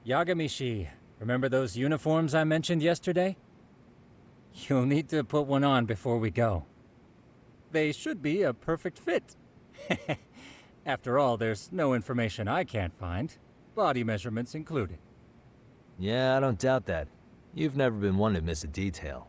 Yagami-shi, remember those uniforms I mentioned yesterday? You'll need to put one on before we go. They should be a perfect fit. After all, there's no information I can't find, body measurements included. Yeah, I don't doubt that. You've never been one to miss a detail.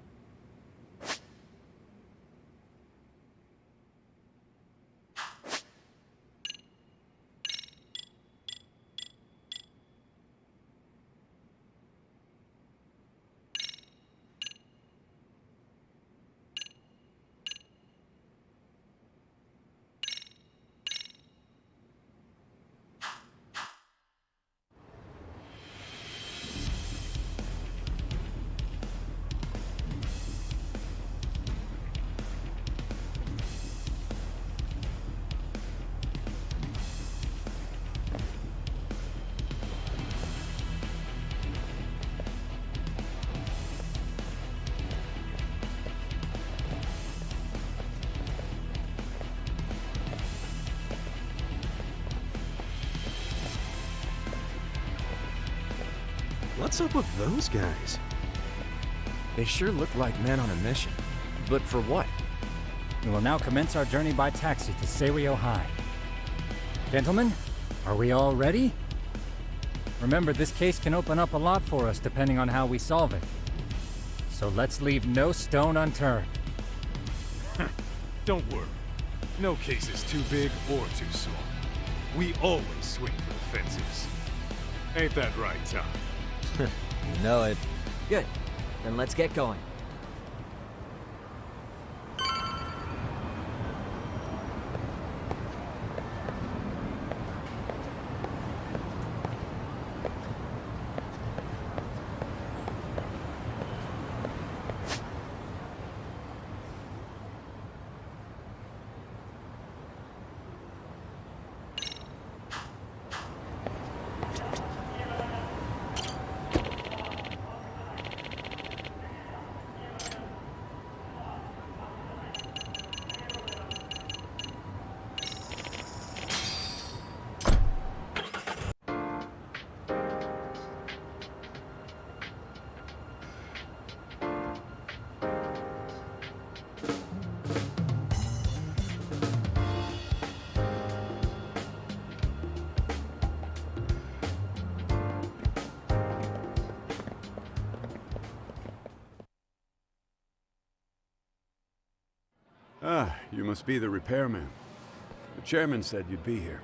What's up with those guys? They sure look like men on a mission. But for what? We will now commence our journey by taxi to Seiryo High. Gentlemen, are we all ready? Remember, this case can open up a lot for us depending on how we solve it. So let's leave no stone unturned. Don't worry. No case is too big or too small. We always swing for the fences. Ain't that right, Tom? You know it. Good. Then let's get going. Ah, you must be the repairman. The chairman said you'd be here.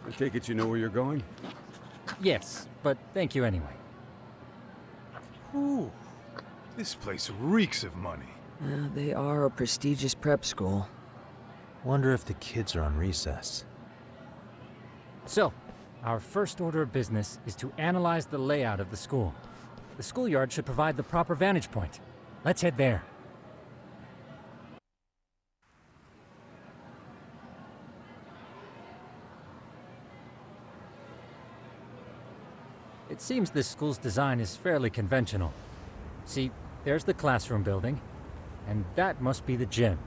I take it you know where you're going? Yes, but thank you anyway. Ooh, this place reeks of money. They are a prestigious prep school. Wonder if the kids are on recess. So, our first order of business is to analyze the layout of the school. The schoolyard should provide the proper vantage point. Let's head there. It seems this school's design is fairly conventional. See, there's the classroom building, and that must be the gym.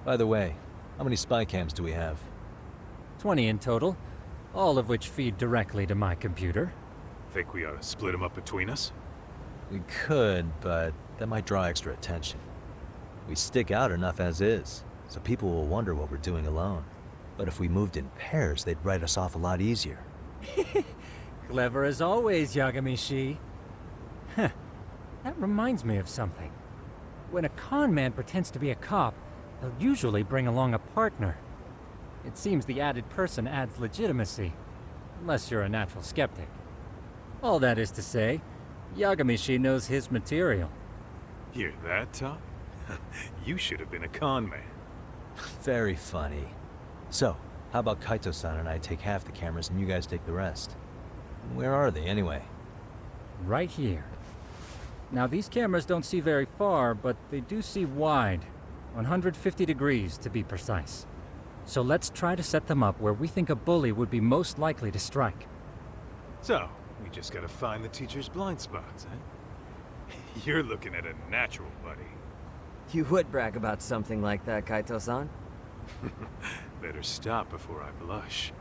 By the way, how many spy cams do we have? 20 in total, all of which feed directly to my computer. Think we ought to split them up between us? We could, but that might draw extra attention. We stick out enough as is, so people will wonder what we're doing alone. But if we moved in pairs, they'd write us off a lot easier. Clever as always, Yagami-shi. Huh. That reminds me of something. When a con man pretends to be a cop, they'll usually bring along a partner. It seems the added person adds legitimacy, unless you're a natural skeptic. All that is to say, Yagami-shi knows his material. Hear that, Tom? You should have been a con man. Very funny. So, how about Kaito-san and I take half the cameras and you guys take the rest? Where are they, anyway? Right here. Now, these cameras don't see very far, but they do see wide. 150 degrees, to be precise. So let's try to set them up where we think a bully would be most likely to strike. So, we just gotta find the teacher's blind spots, eh? You're looking at a natural, buddy. You would brag about something like that, Kaito-san. Better stop before I blush.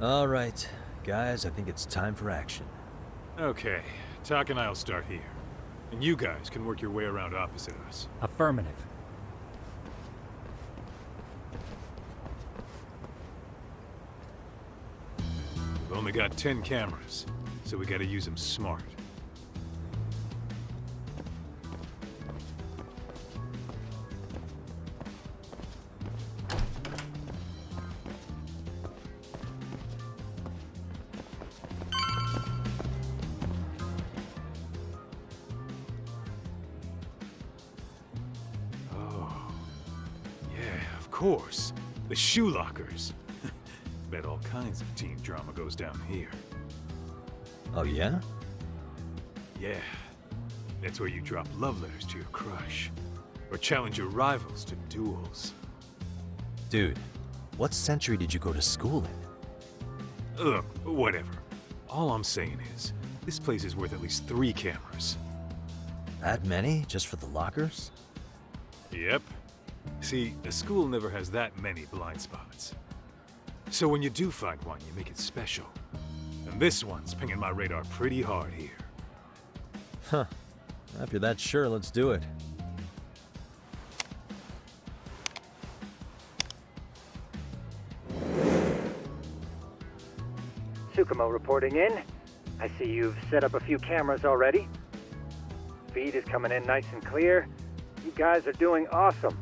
All right. Guys, I think it's time for action. Okay, Tak and I'll start here. And you guys can work your way around opposite us. Affirmative. We've only got 10 cameras, so we gotta use them smart. Of course, the shoe lockers. Bet all kinds of teen drama goes down here. Oh, yeah? Yeah, that's where you drop love letters to your crush, or challenge your rivals to duels. Dude, what century did you go to school in? Look, whatever. All I'm saying is, this place is worth at least 3 cameras. That many? Just for the lockers? Yep. See, a school never has that many blind spots. So when you do find one, you make it special. And this one's pinging my radar pretty hard here. Huh. If you're that sure, let's do it. Tsukumo reporting in. I see you've set up a few cameras already. Feed is coming in nice and clear. You guys are doing awesome.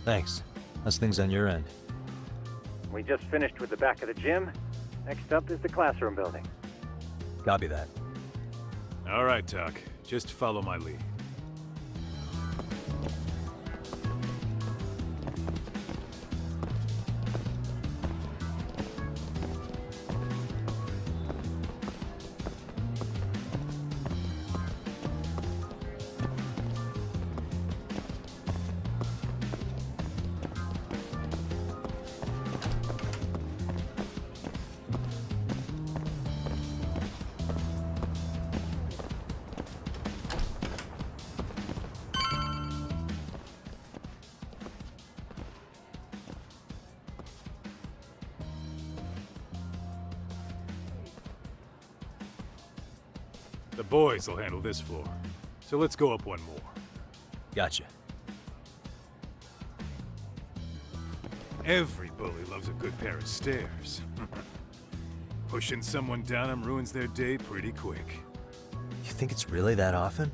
Thanks. How's things on your end? We just finished with the back of the gym. Next up is the classroom building. Copy that. All right, Tak. Just follow my lead. The boys will handle this floor. So let's go up one more. Gotcha. Every bully loves a good pair of stairs. Pushing someone down them ruins their day pretty quick. You think it's really that often?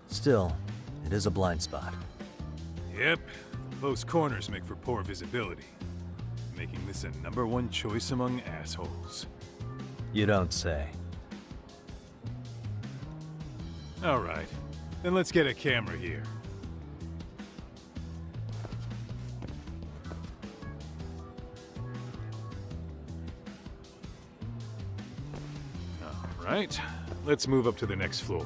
Still, it is a blind spot. Yep, close corners make for poor visibility, making this a #1 choice among assholes. You don't say. All right, then let's get a camera here. All right, let's move up to the next floor.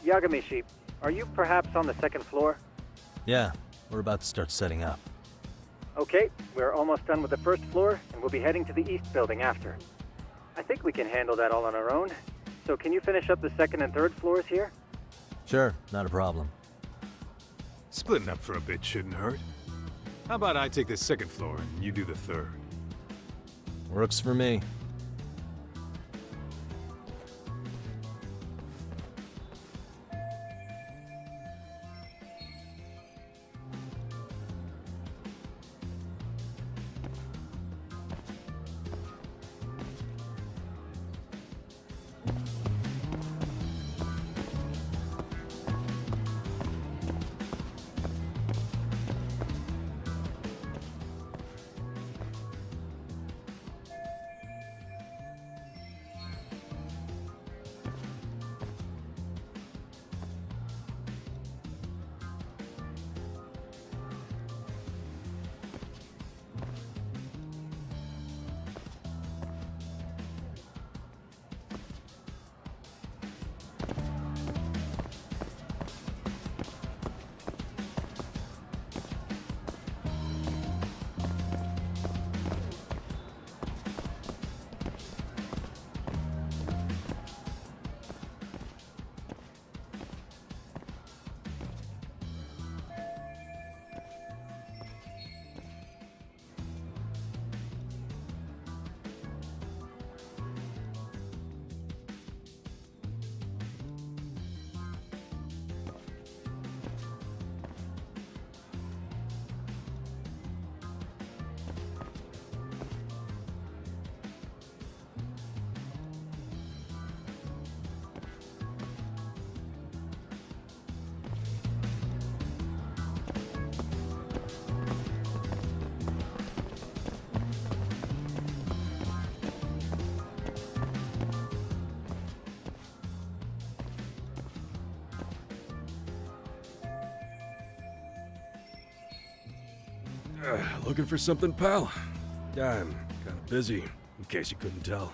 Yagami-shi, are you perhaps on the second floor? Yeah, we're about to start setting up. Okay, we're almost done with the first floor, and we'll be heading to the east building after. I think we can handle that all on our own. So can you finish up the second and third floors here? Sure, not a problem. Splitting up for a bit shouldn't hurt. How about I take the second floor and you do the third? Works for me. Looking for something, pal? Yeah, I'm kind of busy, in case you couldn't tell.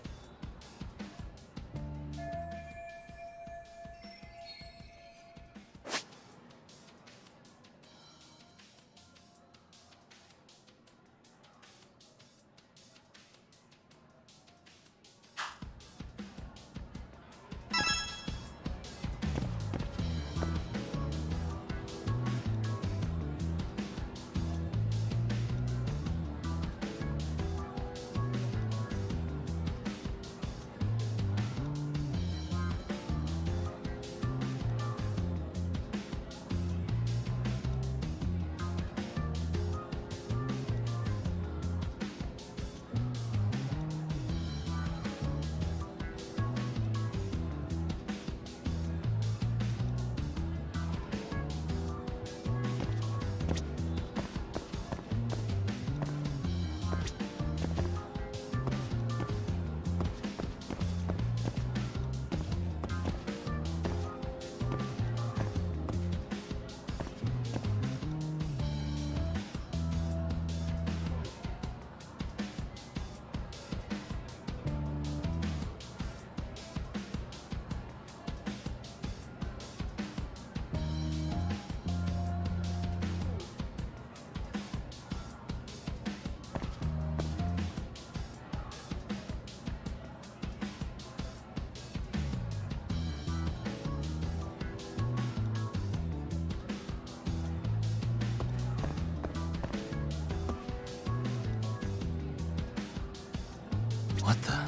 What the?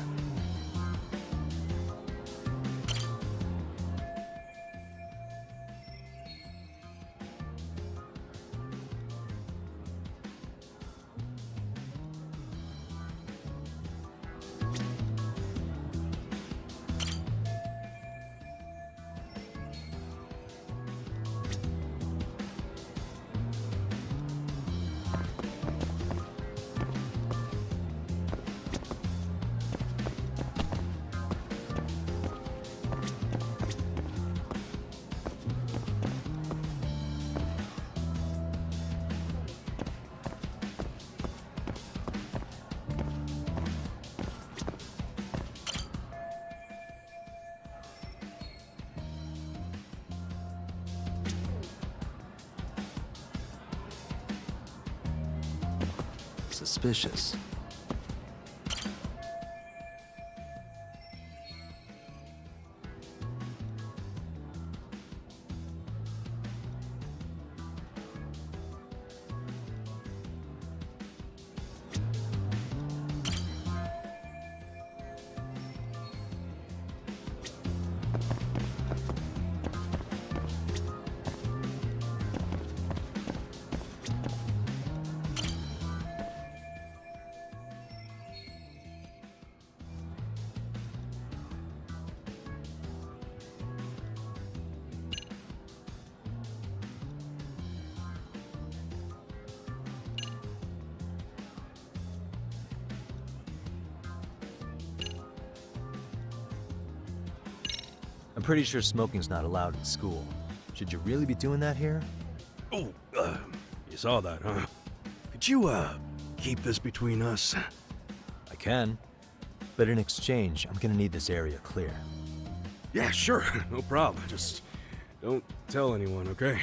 Suspicious. I'm pretty sure smoking's not allowed in school. Should you really be doing that here? Oh, you saw that, huh? Could you, keep this between us? I can. But in exchange, I'm gonna need this area clear. Yeah, sure, no problem. Just don't tell anyone, okay?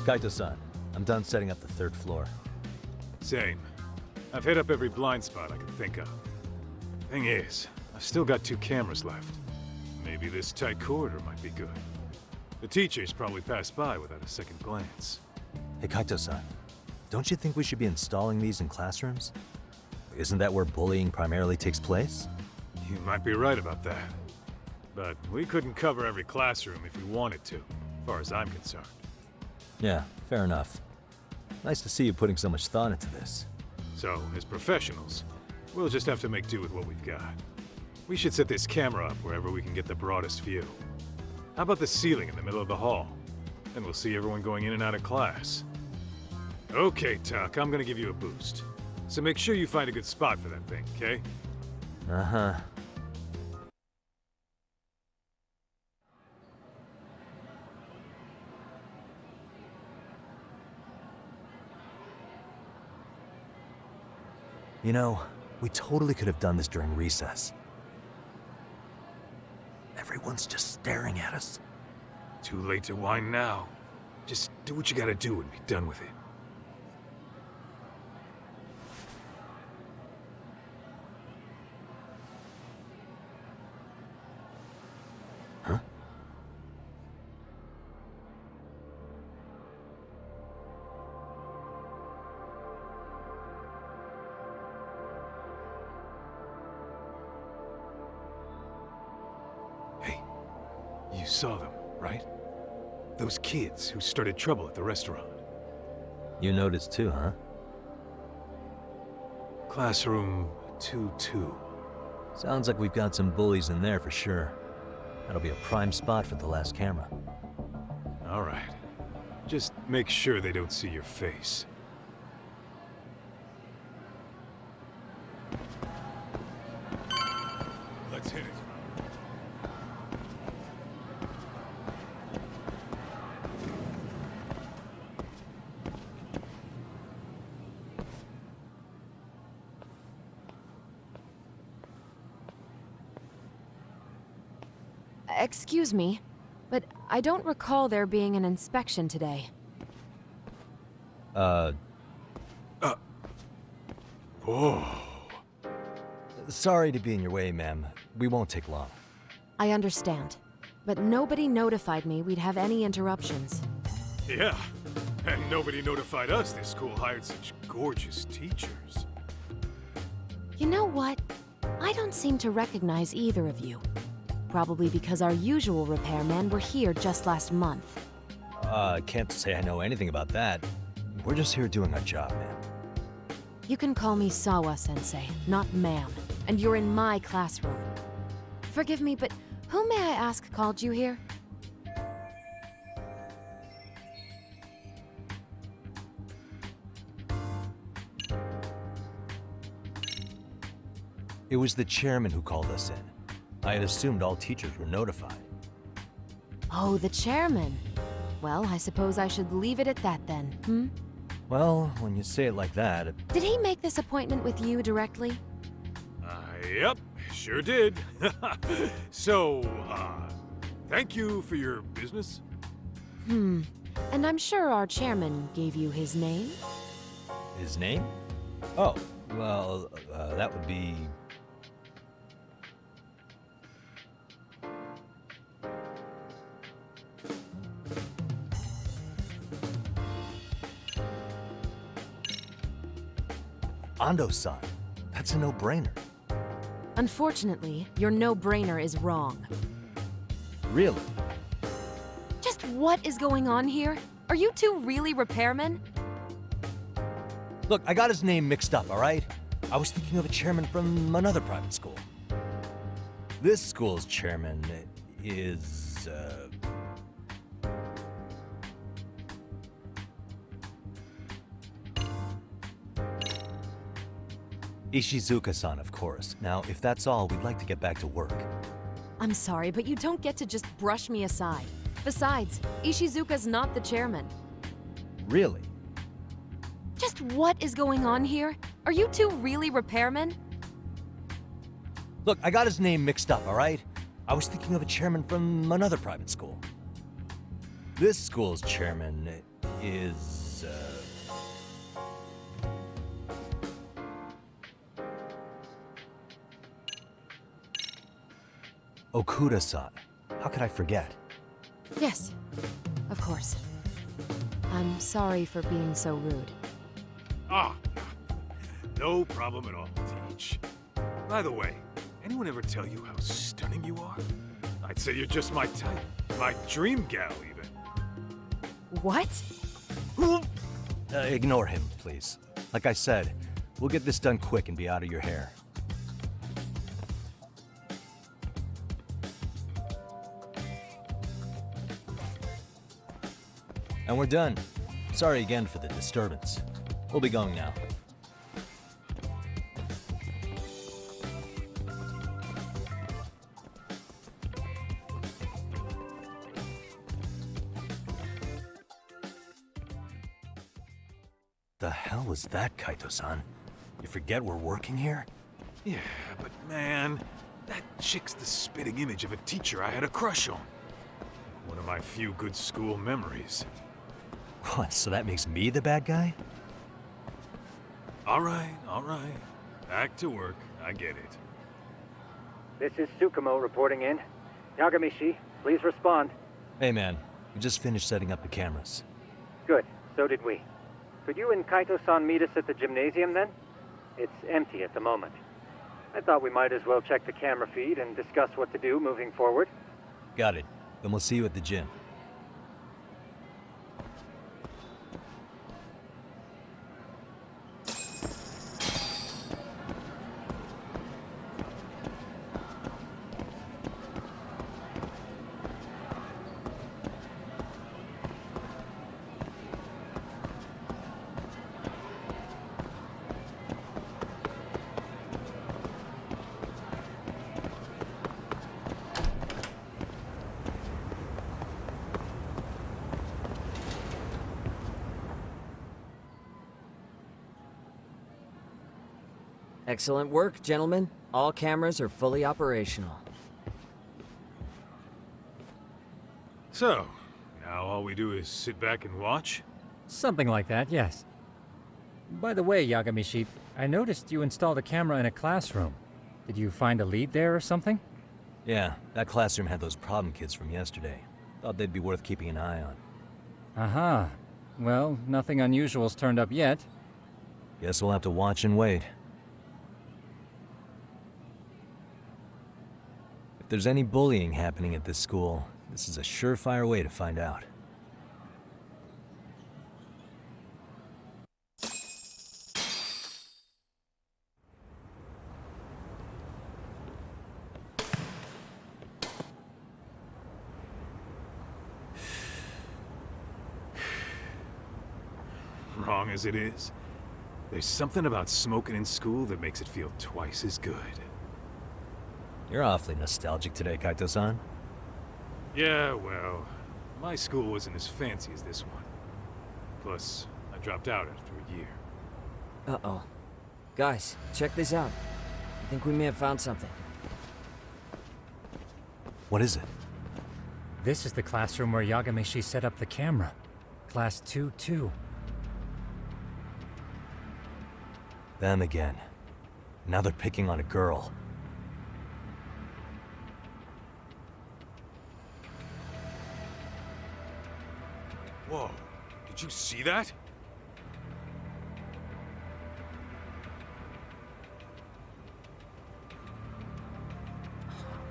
Kaito-san, I'm done setting up the third floor. Same. I've hit up every blind spot I can think of. Thing is, I've still got 2 cameras left. Maybe this tight corridor might be good. The teachers probably passed by without a second glance. Hey Kaito-san, don't you think we should be installing these in classrooms? Isn't that where bullying primarily takes place? You might be right about that. But we couldn't cover every classroom if we wanted to, as far as I'm concerned. Yeah, fair enough. Nice to see you putting so much thought into this. So, as professionals, we'll just have to make do with what we've got. We should set this camera up wherever we can get the broadest view. How about the ceiling in the middle of the hall? Then we'll see everyone going in and out of class. Okay, Tak, I'm gonna give you a boost. So make sure you find a good spot for that thing, okay? Uh-huh. You know, we totally could have done this during recess. Everyone's just staring at us. Too late to whine now. Just do what you gotta do and be done with it. Huh? Hey, you saw them, right? Those kids who started trouble at the restaurant. You noticed too, huh? Classroom 2-2. Sounds like we've got some bullies in there for sure. That'll be a prime spot for the last camera. All right. Just make sure they don't see your face. Let's hit it. Excuse me, but I don't recall there being an inspection today. Oh. Sorry to be in your way, ma'am. We won't take long. I understand, but nobody notified me we'd have any interruptions. Yeah, and nobody notified us this school hired such gorgeous teachers. You know what? I don't seem to recognize either of you. Probably because our usual repairmen were here just last month. Can't say I know anything about that. We're just here doing our job, ma'am. You can call me Sawa-sensei, not ma'am, and you're in my classroom. Forgive me, but who may I ask called you here? It was the chairman who called us in. I had assumed all teachers were notified. Oh, the chairman. Well, I suppose I should leave it at that then, hmm? Well, when you say it like that, Did he make this appointment with you directly? Yep, sure did. So, thank you for your business. And I'm sure our chairman gave you his name? his name? Oh, well, that would be... Ando-san. That's a no-brainer. Unfortunately, your no-brainer is wrong. Really? Just what is going on here? Are you two really repairmen? Look, I got his name mixed up, all right? I was thinking of a chairman from another private school. This school's chairman is, Ishizuka-san, of course. Now, if that's all, we'd like to get back to work. I'm sorry, but you don't get to just brush me aside. Besides, Ishizuka's not the chairman. Really? Just what is going on here? Are you two really repairmen? Look, I got his name mixed up, all right? I was thinking of a chairman from another private school. This school's chairman is, Okuda-san. How could I forget? Yes, of course. I'm sorry for being so rude. Ah, no problem at all, Teach. By the way, anyone ever tell you how stunning you are? I'd say you're just my type. My dream gal, even. What? Ignore him, please. Like I said, we'll get this done quick and be out of your hair. And we're done. Sorry again for the disturbance. We'll be going now. The hell was that, Kaito-san? You forget we're working here? Yeah, but man, that chick's the spitting image of a teacher I had a crush on. One of my few good school memories. What, so that makes me the bad guy? All right. Back to work. I get it. This is Tsukumo reporting in. Yagami-shi, please respond. Hey man, we just finished setting up the cameras. Good, so did we. Could you and Kaito-san meet us at the gymnasium then? It's empty at the moment. I thought we might as well check the camera feed and discuss what to do moving forward. Got it. Then we'll see you at the gym. Excellent work, gentlemen. All cameras are fully operational. So, now all we do is sit back and watch? Something like that, yes. By the way, Yagami-shi, I noticed you installed a camera in a classroom. Did you find a lead there or something? Yeah, that classroom had those problem kids from yesterday. Thought they'd be worth keeping an eye on. Aha. Well, nothing unusual's turned up yet. Guess we'll have to watch and wait. If there's any bullying happening at this school, this is a surefire way to find out. Wrong as it is, there's something about smoking in school that makes it feel twice as good. You're awfully nostalgic today, Kaito-san. Yeah, well, my school wasn't as fancy as this one. Plus, I dropped out after a year. Uh-oh. Guys, check this out. I think we may have found something. What is it? This is the classroom where Yagami-shi set up the camera. Class 2-2. Them again. Now they're picking on a girl. Whoa, did you see that?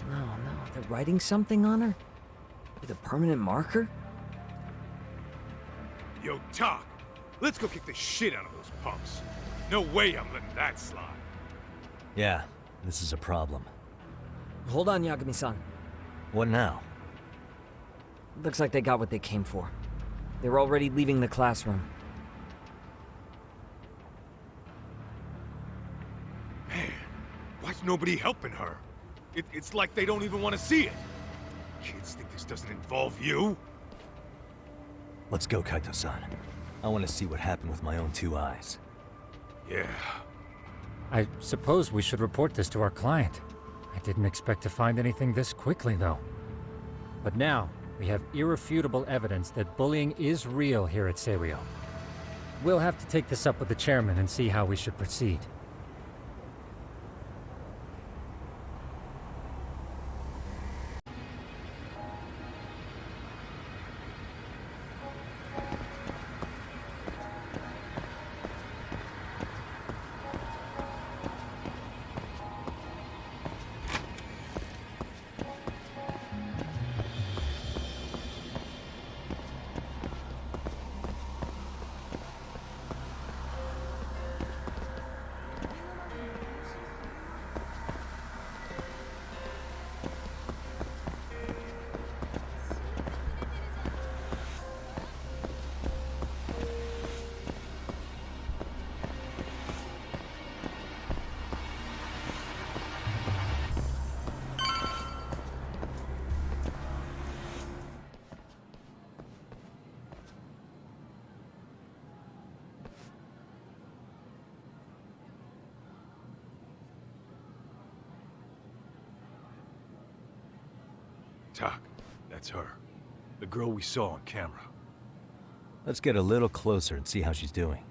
No, they're writing something on her? With a permanent marker? Yo, Tak, let's go kick the shit out of those punks. No way I'm letting that slide. Yeah, this is a problem. Hold on, Yagami-san. What now? Looks like they got what they came for. They're already leaving the classroom. Man, why's nobody helping her? It's like they don't even want to see it. Kids think this doesn't involve you? Let's go, Kaito-san. I want to see what happened with my own two eyes. Yeah. I suppose we should report this to our client. I didn't expect to find anything this quickly, though. But now, we have irrefutable evidence that bullying is real here at Seiryo. We'll have to take this up with the chairman and see how we should proceed. Tak, that's her. The girl we saw on camera. Let's get a little closer and see how she's doing.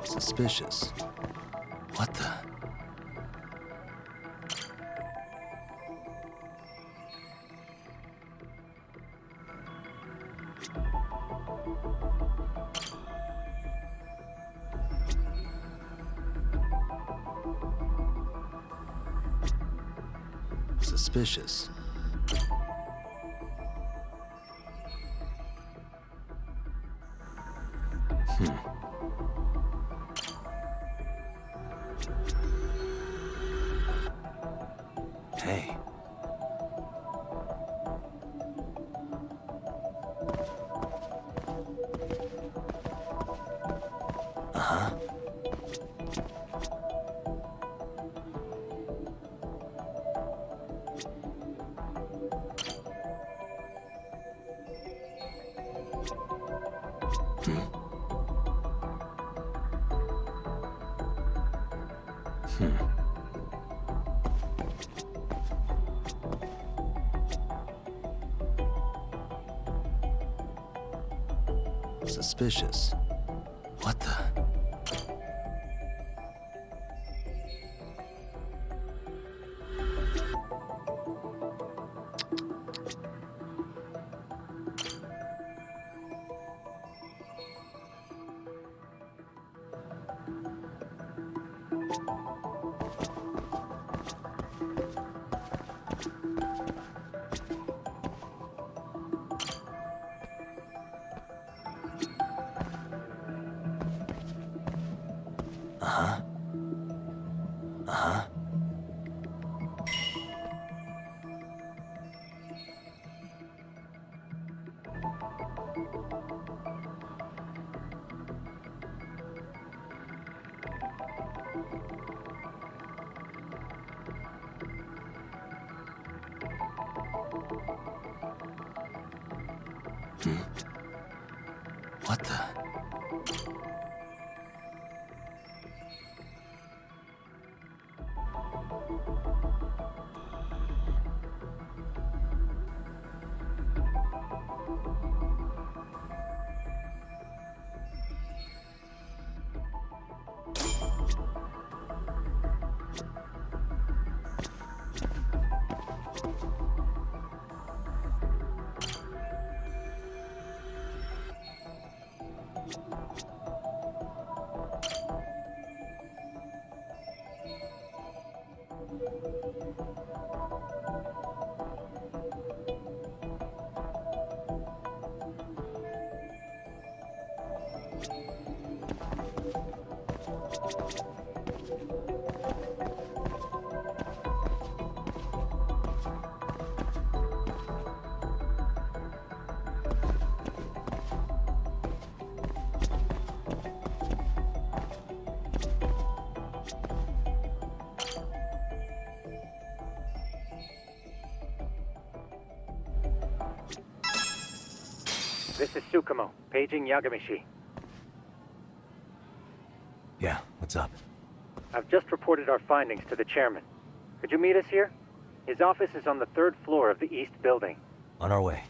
Suspicious. What the? Suspicious. Hey. Uh-huh. Suspicious. What the? Uh-huh. Uh-huh. What the? This is Tsukumo, paging Yagami-shi. Yeah, what's up? I've just reported our findings to the chairman. Could you meet us here? His office is on the 3rd floor of the east building. On our way.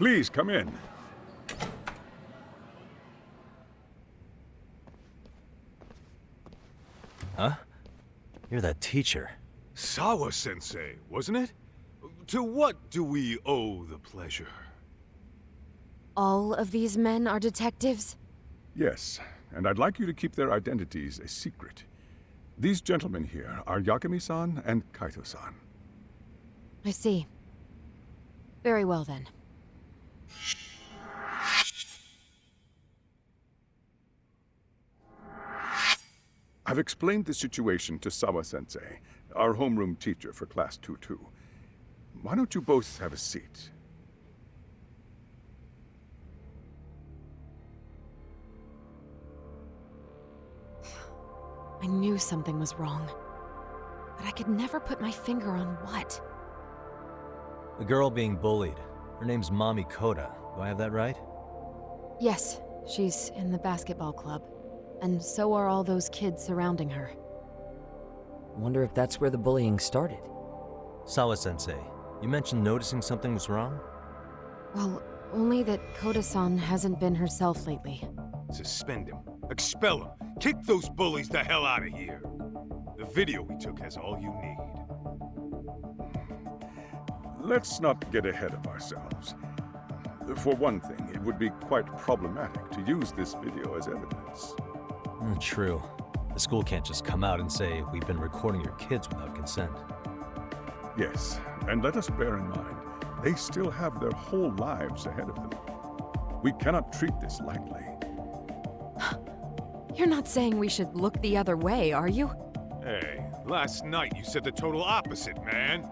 Please, come in. Huh? You're that teacher. Sawa-sensei, wasn't it? To what do we owe the pleasure? All of these men are detectives? Yes, and I'd like you to keep their identities a secret. These gentlemen here are Yagami-san and Kaito-san. I see. Very well then. I've explained the situation to Sawa-sensei, our homeroom teacher for Class 2-2. Why don't you both have a seat? I knew something was wrong. But I could never put my finger on what. The girl being bullied. Her name's Mami Koda. Do I have that right? Yes, she's in the basketball club. And so are all those kids surrounding her. Wonder if that's where the bullying started. Sawa-sensei, you mentioned noticing something was wrong? Well, only that Koda-san hasn't been herself lately. Suspend him. Expel him. Kick those bullies the hell out of here. The video we took has all you need. Let's not get ahead of ourselves. For one thing, it would be quite problematic to use this video as evidence. True. The school can't just come out and say, we've been recording your kids without consent. Yes, and let us bear in mind, they still have their whole lives ahead of them. We cannot treat this lightly. You're not saying we should look the other way, are you? Hey, last night you said the total opposite, man.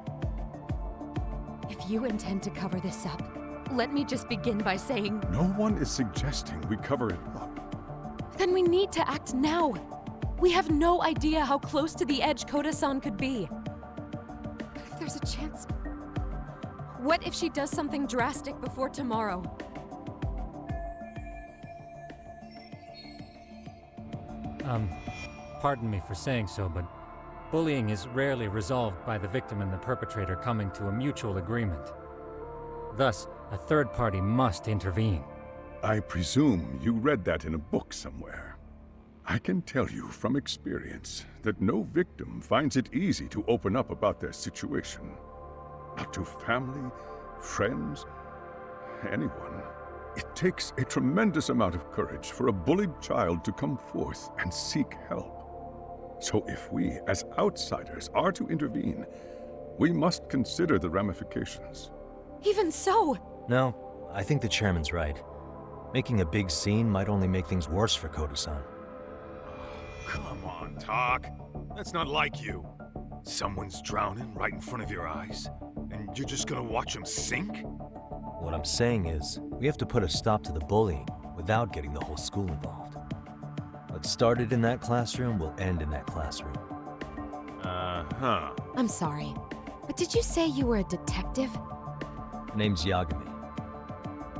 If you intend to cover this up, let me just begin by saying... No one is suggesting we cover it up. Then we need to act now. We have no idea how close to the edge Koda-san could be. What if there's a chance? What if she does something drastic before tomorrow? Pardon me for saying so, but bullying is rarely resolved by the victim and the perpetrator coming to a mutual agreement. Thus, a third party must intervene. I presume you read that in a book somewhere. I can tell you from experience that no victim finds it easy to open up about their situation. Not to family, friends, anyone. It takes a tremendous amount of courage for a bullied child to come forth and seek help. So if we, as outsiders, are to intervene, we must consider the ramifications. Even so! No, I think the chairman's right. Making a big scene might only make things worse for Koda-san. Come on, talk. That's not like you. Someone's drowning right in front of your eyes, and you're just gonna watch him sink? What I'm saying is, we have to put a stop to the bullying without getting the whole school involved. What started in that classroom will end in that classroom. Uh-huh. I'm sorry, but did you say you were a detective? Her name's Yagami.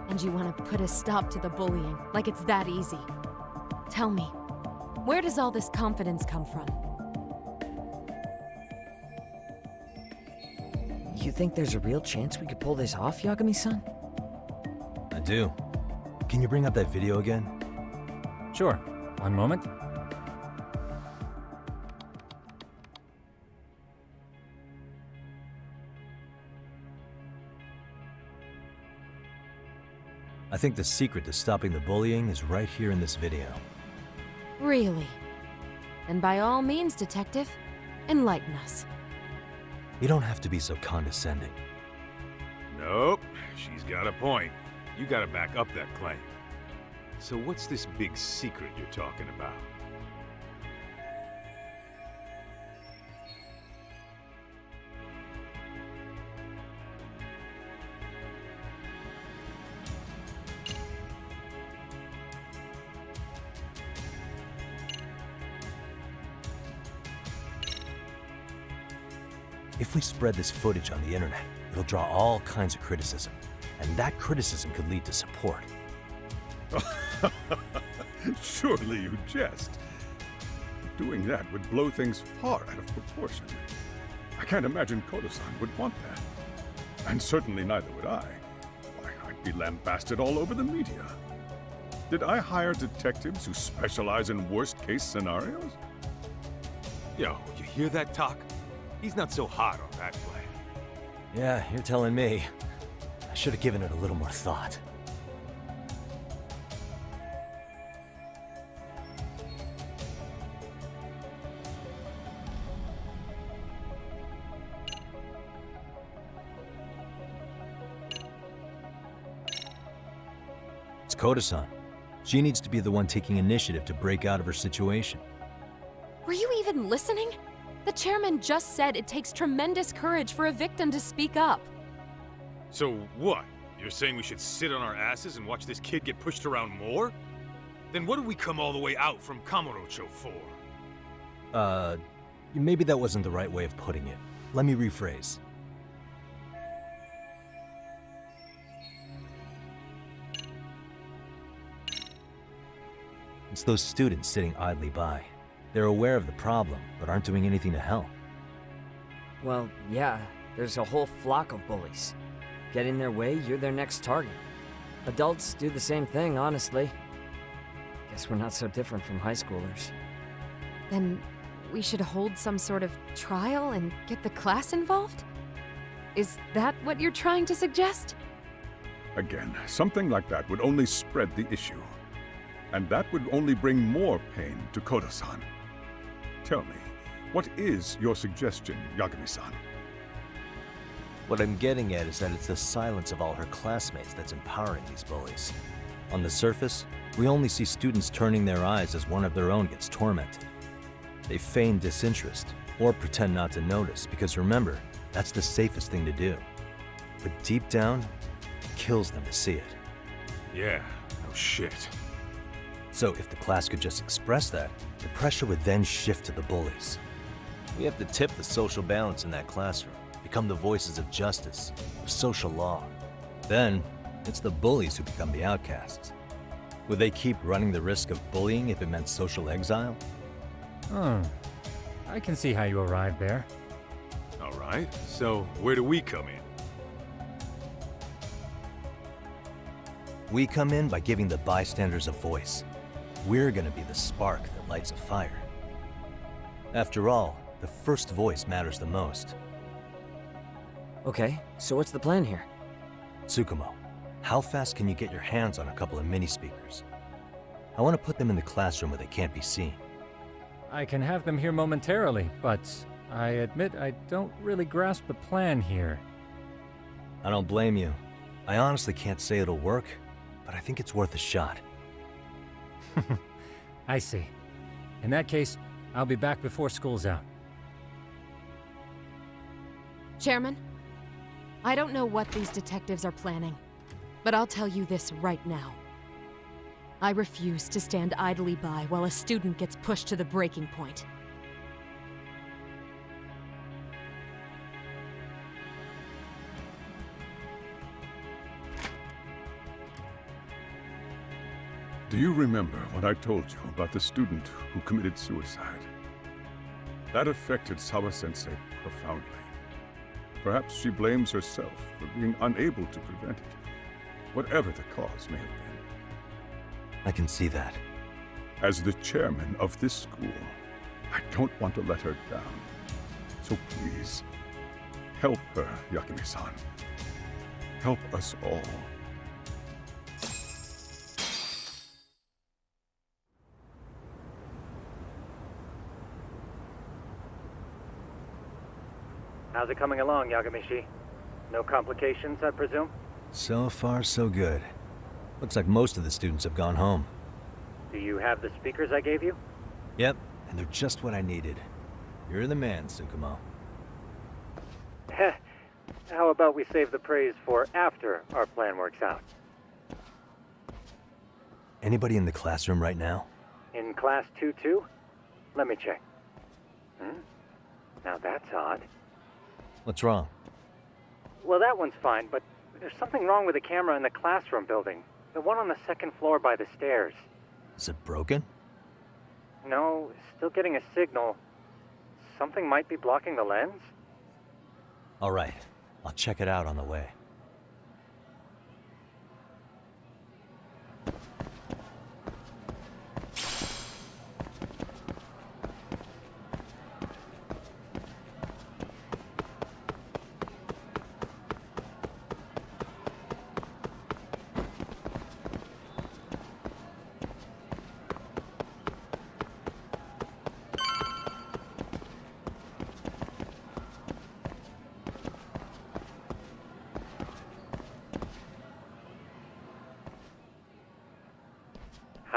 And you want to put a stop to the bullying, like it's that easy. Tell me, where does all this confidence come from? You think there's a real chance we could pull this off, Yagami-san? I do. Can you bring up that video again? Sure. One moment. I think the secret to stopping the bullying is right here in this video. Really? And by all means, detective, enlighten us. You don't have to be so condescending. Nope, she's got a point. You gotta back up that claim. So what's this big secret you're talking about? If we spread this footage on the internet, it'll draw all kinds of criticism. And that criticism could lead to support. Surely you jest. Doing that would blow things far out of proportion. I can't imagine Koda-san would want that. And certainly neither would I. Why, I'd might be lambasted all over the media. Did I hire detectives who specialize in worst-case scenarios? Yo, you hear that talk? He's not so hot on that plan. Yeah, you're telling me. I should have given it a little more thought. It's Koda-san. She needs to be the one taking initiative to break out of her situation. Were you even listening? The chairman just said it takes tremendous courage for a victim to speak up. So what? You're saying we should sit on our asses and watch this kid get pushed around more? Then what did we come all the way out from Kamurocho for? Maybe that wasn't the right way of putting it. Let me rephrase. It's those students sitting idly by. They're aware of the problem, but aren't doing anything to help. Well, yeah, there's a whole flock of bullies. Get in their way, you're their next target. Adults do the same thing, honestly. Guess we're not so different from high schoolers. Then we should hold some sort of trial and get the class involved? Is that what you're trying to suggest? Again, something like that would only spread the issue. And that would only bring more pain to Koda-san. Tell me, what is your suggestion, Yagami-san? What I'm getting at is that it's the silence of all her classmates that's empowering these bullies. On the surface, we only see students turning their eyes as one of their own gets tormented. They feign disinterest, or pretend not to notice, because remember, that's the safest thing to do. But deep down, it kills them to see it. Yeah, no shit. So if the class could just express that, the pressure would then shift to the bullies. We have to tip the social balance in that classroom, become the voices of justice, of social law. Then, it's the bullies who become the outcasts. Would they keep running the risk of bullying if it meant social exile? I can see how you arrived there. All right, so where do we come in? We come in by giving the bystanders a voice. We're gonna be the spark that lights a fire. After all, the first voice matters the most. Okay, so what's the plan here? Tsukumo, how fast can you get your hands on a couple of mini-speakers? I want to put them in the classroom where they can't be seen. I can have them here momentarily, but I admit I don't really grasp the plan here. I don't blame you. I honestly can't say it'll work, but I think it's worth a shot. I see. In that case, I'll be back before school's out. Chairman, I don't know what these detectives are planning, but I'll tell you this right now. I refuse to stand idly by while a student gets pushed to the breaking point. Do you remember what I told you about the student who committed suicide? That affected Sawa-sensei profoundly. Perhaps she blames herself for being unable to prevent it, whatever the cause may have been. I can see that. As the chairman of this school, I don't want to let her down. So please, help her, Yagami-san. Help us all. How's it coming along, Yagami-shi? No complications, I presume? So far, so good. Looks like most of the students have gone home. Do you have the speakers I gave you? Yep, and they're just what I needed. You're the man, Tsukumo. Heh. How about we save the praise for after our plan works out? Anybody in the classroom right now? In class 2-2? Let me check. Now that's odd. What's wrong? Well, that one's fine, but there's something wrong with the camera in the classroom building. The one on the second floor by the stairs. Is it broken? No, still getting a signal. Something might be blocking the lens? All right, I'll check it out on the way.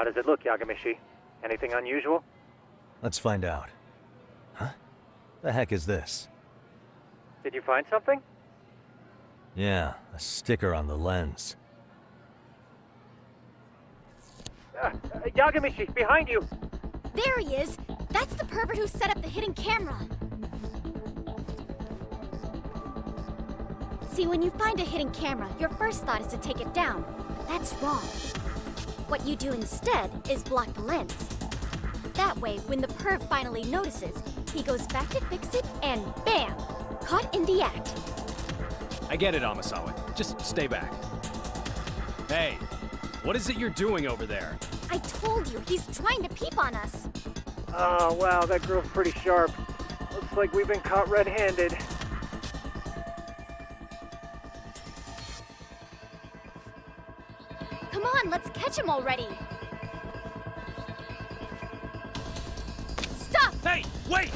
How does it look, Yagamishi? Anything unusual? Let's find out. Huh? The heck is this? Did you find something? Yeah, a sticker on the lens. Yagamishi, behind you! There he is! That's the pervert who set up the hidden camera! See, when you find a hidden camera, your first thought is to take it down. But that's wrong. What you do instead is block the lens. That way, when the perv finally notices, he goes back to fix it and bam! Caught in the act. I get it, Amasawa. Just stay back. Hey, what is it you're doing over there? I told you, he's trying to peep on us. Oh, wow, that girl's pretty sharp. Looks like we've been caught red-handed. Come on, let's catch him already. Stop! Hey, wait!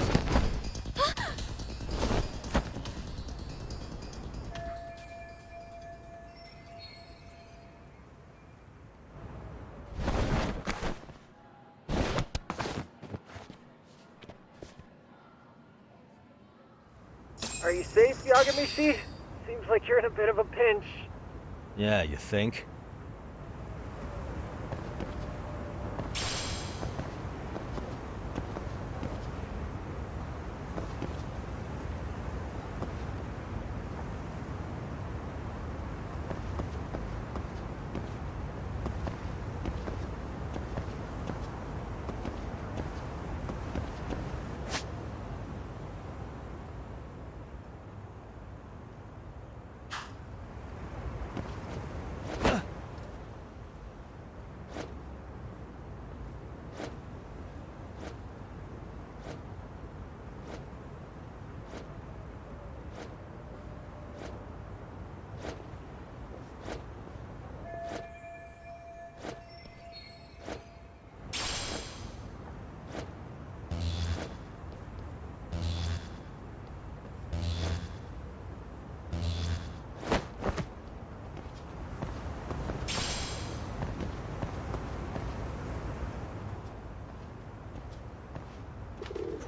Are you safe, Yagamishi? Seems like you're in a bit of a pinch. Yeah, you think?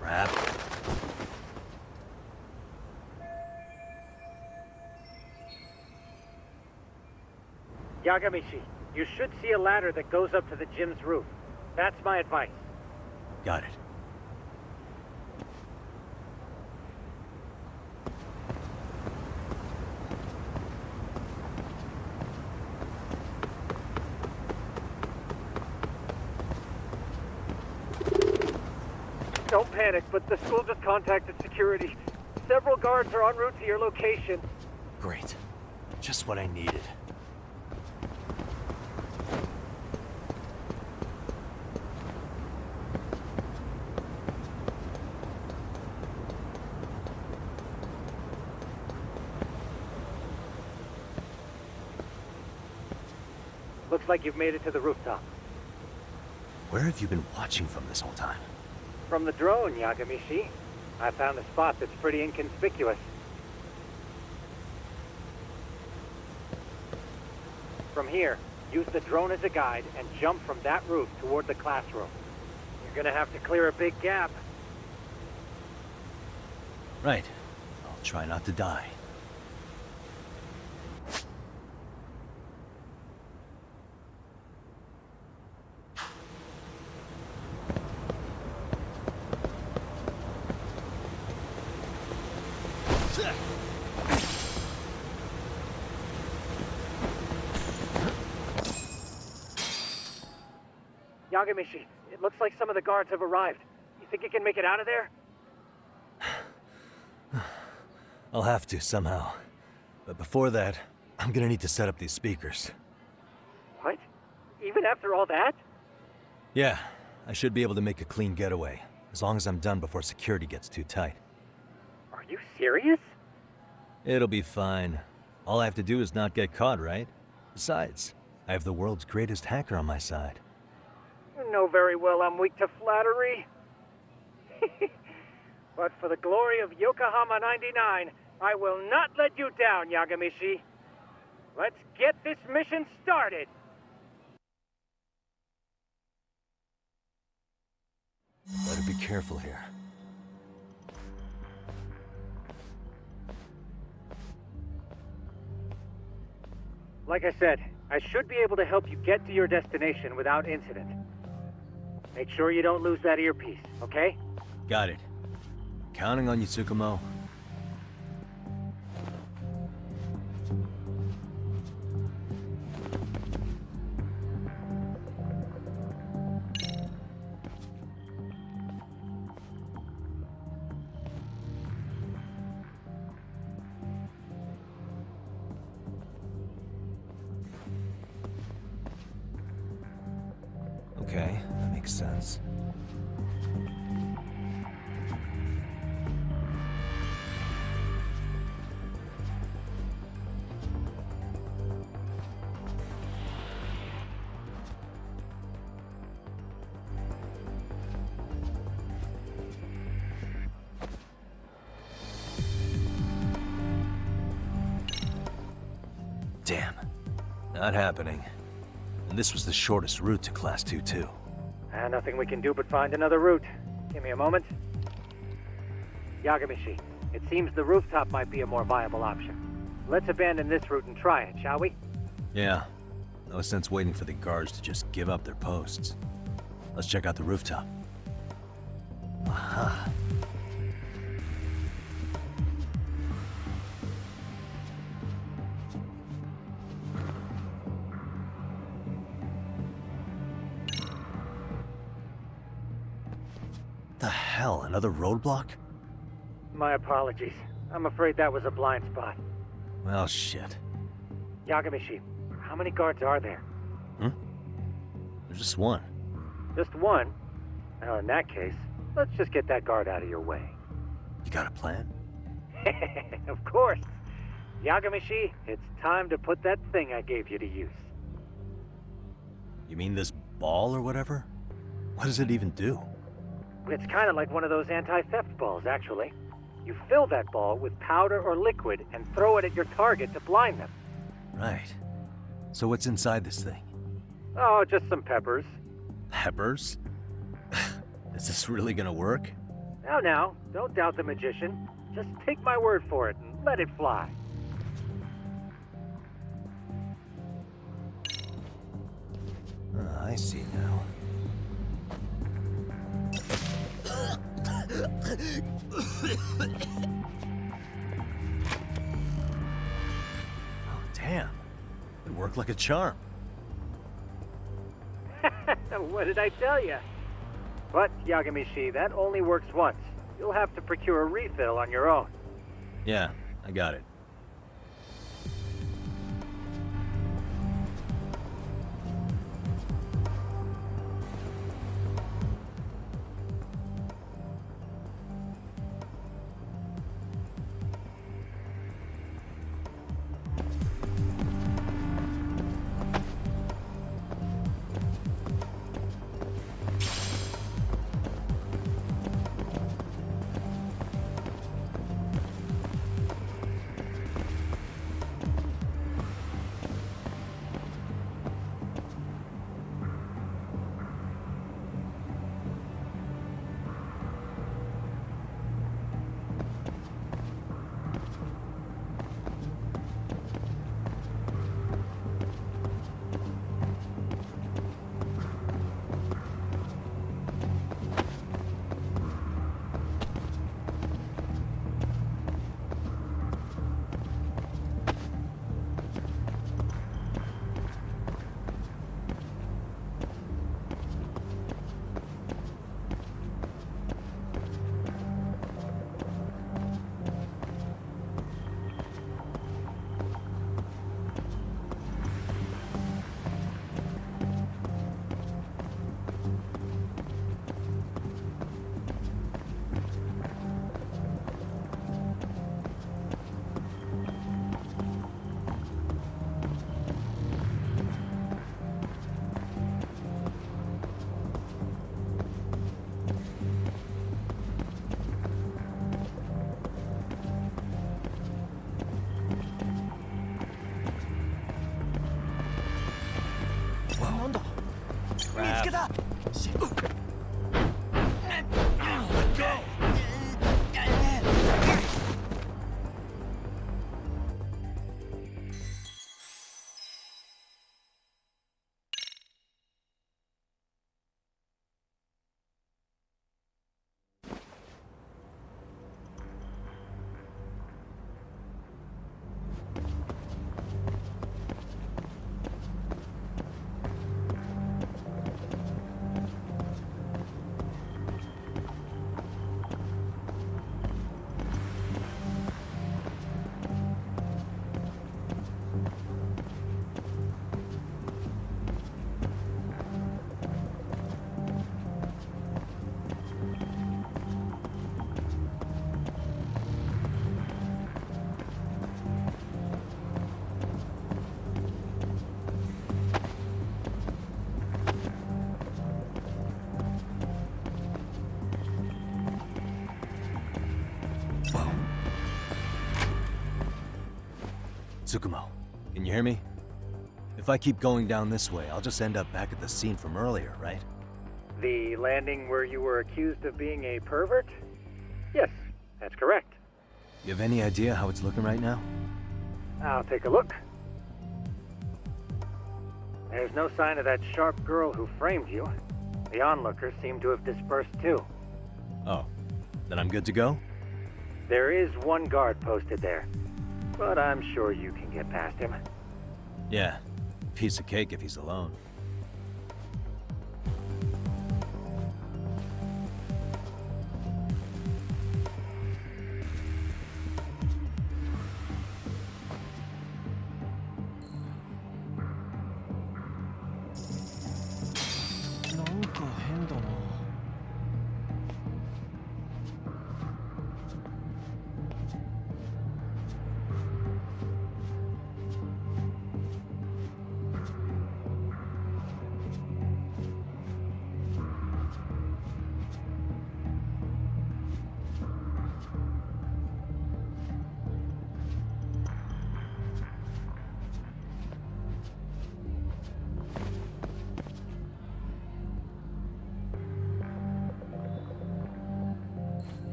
Crap. Yagamishi, you should see a ladder that goes up to the gym's roof. That's my advice. Got it. Don't panic, but the school just contacted security. Several guards are en route to your location. Great. Just what I needed. Looks like you've made it to the rooftop. Where have you been watching from this whole time? From the drone, Yagamishi. I found a spot that's pretty inconspicuous. From here, use the drone as a guide and jump from that roof toward the classroom. You're gonna have to clear a big gap. Right. I'll try not to die. Yagamishi, it looks like some of the guards have arrived. You think you can make it out of there? I'll have to, somehow. But before that, I'm gonna need to set up these speakers. What? Even after all that? Yeah, I should be able to make a clean getaway, as long as I'm done before security gets too tight. Are you serious? It'll be fine. All I have to do is not get caught, right? Besides, I have the world's greatest hacker on my side. You know very well I'm weak to flattery. But for the glory of Yokohama 99, I will not let you down, Yagamishi. Let's get this mission started! careful here. Like I said, I should be able to help you get to your destination without incident. Make sure you don't lose that earpiece, okay? Got it. Counting on you, Tsukumo. Okay, that makes sense. Damn. Not happening. And this was the shortest route to Class 2, too. Nothing we can do but find another route. Give me a moment. Yagami-shi, it seems the rooftop might be a more viable option. Let's abandon this route and try it, shall we? Yeah. No sense waiting for the guards to just give up their posts. Let's check out the rooftop. Aha. The hell, another roadblock? My apologies. I'm afraid that was a blind spot. Well, shit. Yagami-shi, how many guards are there? There's just one. Just one? Well, in that case, let's just get that guard out of your way. You got a plan? Of course. Yagami-shi, it's time to put that thing I gave you to use. You mean this ball or whatever? What does it even do? It's kind of like one of those anti-theft balls, actually. You fill that ball with powder or liquid and throw it at your target to blind them. Right. So what's inside this thing? Oh, just some peppers. Peppers? Is this really gonna work? Now, don't doubt the magician. Just take my word for it and let it fly. I see now. Oh, damn. It worked like a charm. What did I tell you? But, Yagami-shi, that only works once. You'll have to procure a refill on your own. Yeah, I got it. Tsukumo, can you hear me? If I keep going down this way, I'll just end up back at the scene from earlier, right? The landing where you were accused of being a pervert? Yes, that's correct. You have any idea how it's looking right now? I'll take a look. There's no sign of that sharp girl who framed you. The onlookers seem to have dispersed too. Oh, then I'm good to go? There is one guard posted there, but I'm sure you can get past him. Yeah, piece of cake if he's alone.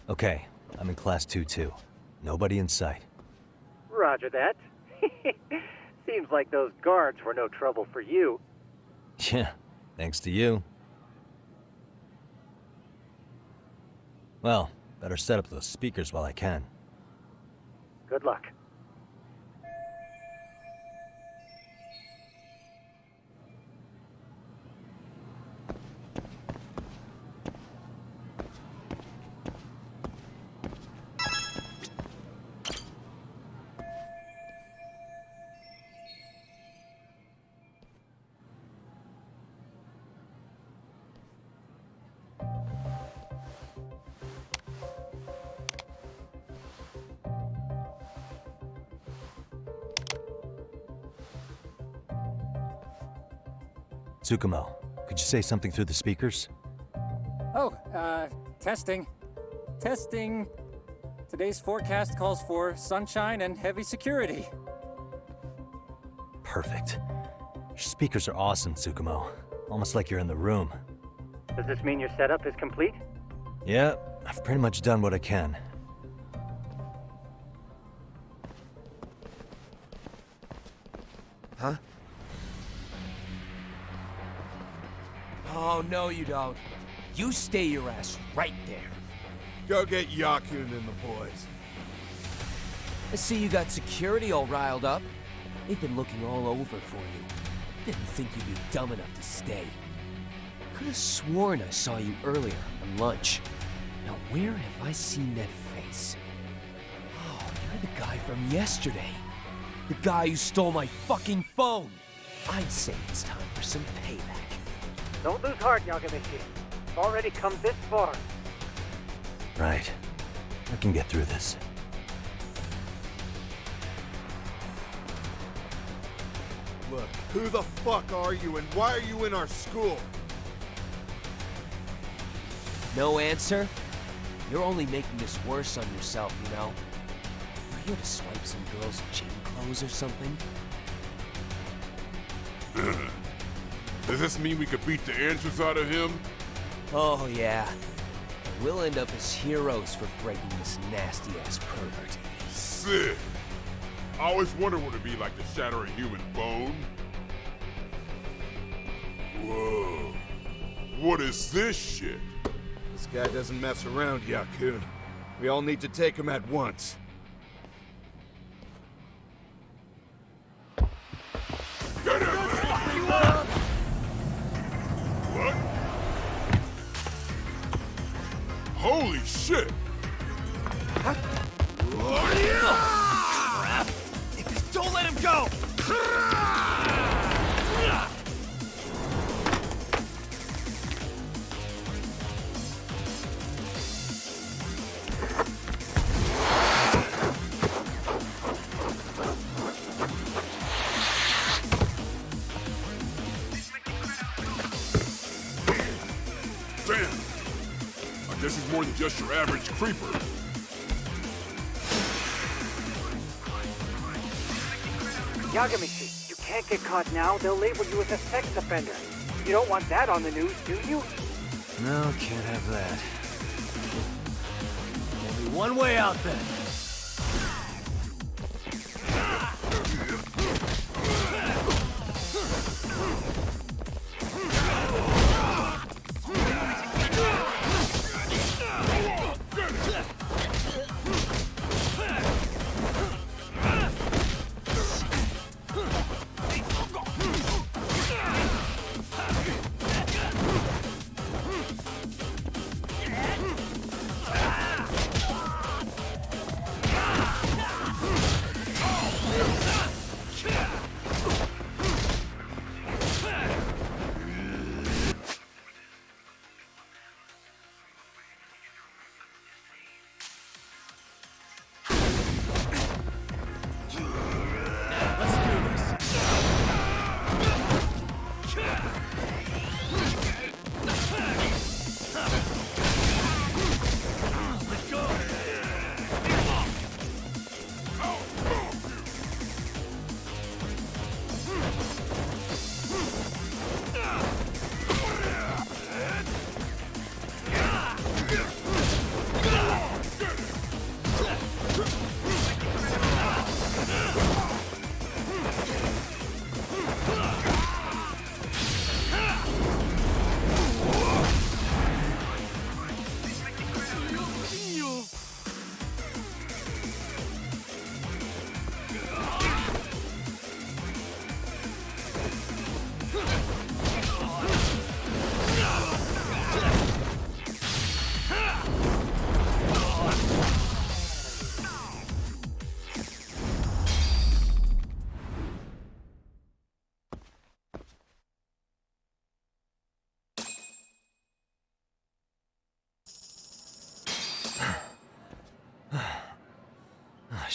Okay, I'm in class 2-2. Nobody in sight. Roger that. Seems like those guards were no trouble for you. Yeah, thanks to you. Well, better set up those speakers while I can. Good luck. Tsukumo, could you say something through the speakers? Oh, testing. Testing. Today's forecast calls for sunshine and heavy security. Perfect. Your speakers are awesome, Tsukumo. Almost like you're in the room. Does this mean your setup is complete? Yeah, I've pretty much done what I can. Huh? Oh, no you don't. You stay your ass right there. Go get Yakun and the boys. I see you got security all riled up. They've been looking all over for you. Didn't think you'd be dumb enough to stay. Could have sworn I saw you earlier on lunch. Now where have I seen that face? Oh, you're the guy from yesterday. The guy who stole my fucking phone. I'd say it's time for some payback. Don't lose heart, Yagamichi. You've already come this far. Right. I can get through this. Look, who the fuck are you and why are you in our school? No answer? You're only making this worse on yourself, you know? Are you here to swipe some girl's gym clothes or something? Does this mean we could beat the answers out of him? Oh, yeah. We'll end up as heroes for breaking this nasty-ass pervert. Sick! I always wonder what it'd be like to shatter a human bone. Whoa. What is this shit? This guy doesn't mess around, Yakun. We all need to take him at once. Get him! What? Holy shit! Crap! Don't let him go! Damn! I guess he's more than just your average creeper. Yagamichi, you can't get caught now. They'll label you as a sex offender. You don't want that on the news, do you? No, can't have that. Only one way out then.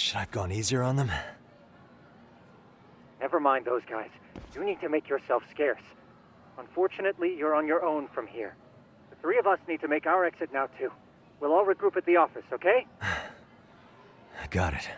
Should I have gone easier on them? Never mind those guys. You need to make yourself scarce. Unfortunately, you're on your own from here. The three of us need to make our exit now, too. We'll all regroup at the office, okay? Got it.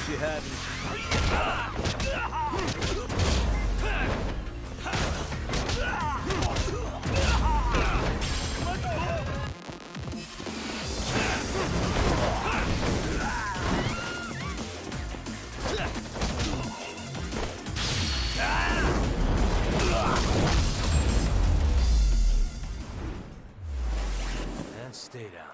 You hadn't. And stay down.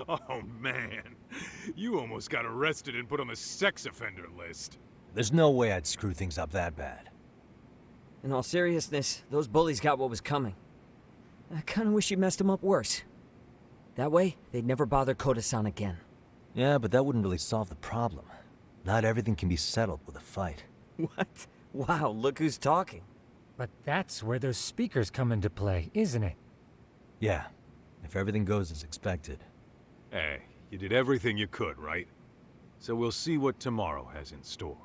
Oh man, you almost got arrested and put on the sex offender list. There's no way I'd screw things up that bad. In all seriousness, those bullies got what was coming. I kinda wish you messed them up worse. That way, they'd never bother Koda-san again. Yeah, but that wouldn't really solve the problem. Not everything can be settled with a fight. What? Wow, look who's talking. But that's where those speakers come into play, isn't it? Yeah, if everything goes as expected. Hey, you did everything you could, right? So we'll see what tomorrow has in store.